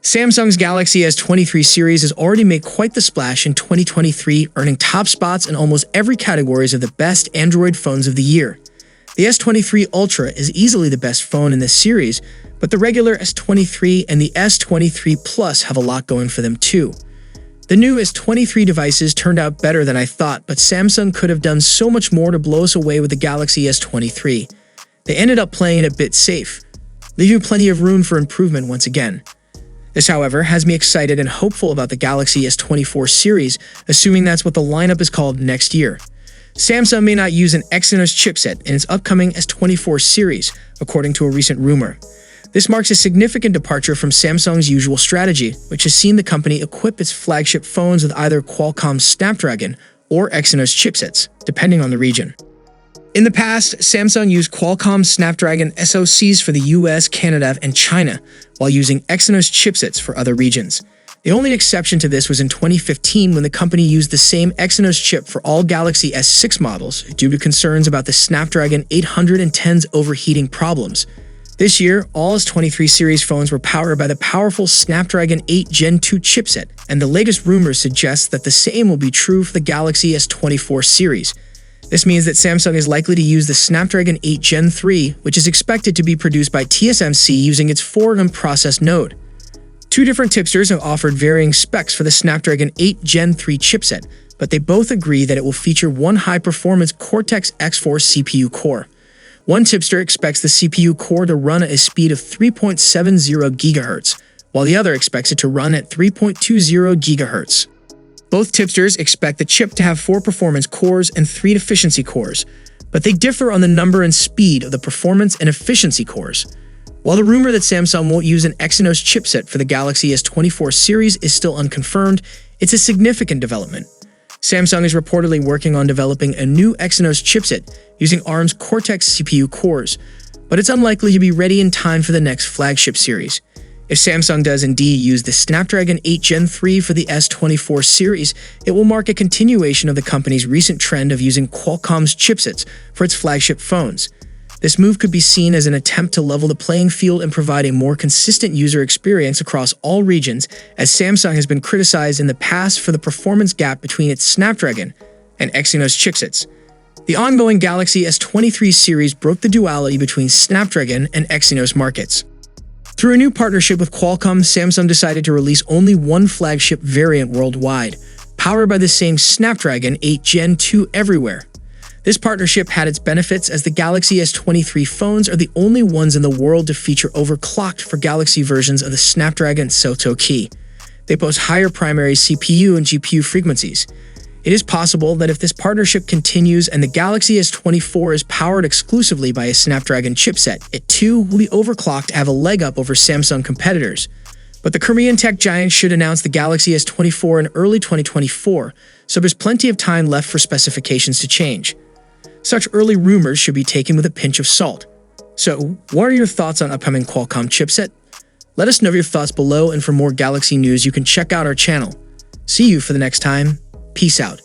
Samsung's Galaxy S23 series has already made quite the splash in 2023, earning top spots in almost every category of the best Android phones of the year. The S23 Ultra is easily the best phone in this series, but the regular S23 and the S23 Plus have a lot going for them too. The new S23 devices turned out better than I thought, but Samsung could have done so much more to blow us away with the Galaxy S23. They ended up playing it a bit safe, leaving plenty of room for improvement once again. This, however, has me excited and hopeful about the Galaxy S24 series, assuming that's what the lineup is called next year. Samsung may not use an Exynos chipset in its upcoming S24 series, according to a recent rumor. This marks a significant departure from Samsung's usual strategy, which has seen the company equip its flagship phones with either Qualcomm's Snapdragon or Exynos chipsets, depending on the region. In the past, Samsung used Qualcomm Snapdragon SoCs for the US, Canada, and China, while using Exynos chipsets for other regions. The only exception to this was in 2015 when the company used the same Exynos chip for all Galaxy S6 models due to concerns about the Snapdragon 810's overheating problems. This year, all S23 series phones were powered by the powerful Snapdragon 8 Gen 2 chipset, and the latest rumors suggest that the same will be true for the Galaxy S24 series. This means that Samsung is likely to use the Snapdragon 8 Gen 3, which is expected to be produced by TSMC using its 4nm process node. Two different tipsters have offered varying specs for the Snapdragon 8 Gen 3 chipset, but they both agree that it will feature one high-performance Cortex-X4 CPU core. One tipster expects the CPU core to run at a speed of 3.70 GHz, while the other expects it to run at 3.20 GHz. Both tipsters expect the chip to have 4 performance cores and 3 efficiency cores, but they differ on the number and speed of the performance and efficiency cores. While the rumor that Samsung won't use an Exynos chipset for the Galaxy S24 series is still unconfirmed, it's a significant development. Samsung is reportedly working on developing a new Exynos chipset using ARM's Cortex CPU cores, but it's unlikely to be ready in time for the next flagship series. If Samsung does indeed use the Snapdragon 8 Gen 3 for the S24 series, it will mark a continuation of the company's recent trend of using Qualcomm's chipsets for its flagship phones. This move could be seen as an attempt to level the playing field and provide a more consistent user experience across all regions, as Samsung has been criticized in the past for the performance gap between its Snapdragon and Exynos chipsets. The ongoing Galaxy S23 series broke the duality between Snapdragon and Exynos markets. Through a new partnership with Qualcomm, Samsung decided to release only one flagship variant worldwide, powered by the same Snapdragon 8 Gen 2 everywhere. This partnership had its benefits as the Galaxy S23 phones are the only ones in the world to feature overclocked for Galaxy versions of the Snapdragon SoC. They boast higher primary CPU and GPU frequencies. It is possible that if this partnership continues and the Galaxy S24 is powered exclusively by a Snapdragon chipset, it too will be overclocked to have a leg up over Samsung competitors. But the Korean tech giant should announce the Galaxy S24 in early 2024, so there's plenty of time left for specifications to change. Such early rumors should be taken with a pinch of salt. So, what are your thoughts on upcoming Qualcomm chipset? Let us know your thoughts below, and for more Galaxy news, you can check out our channel. See you for the next time. Peace out.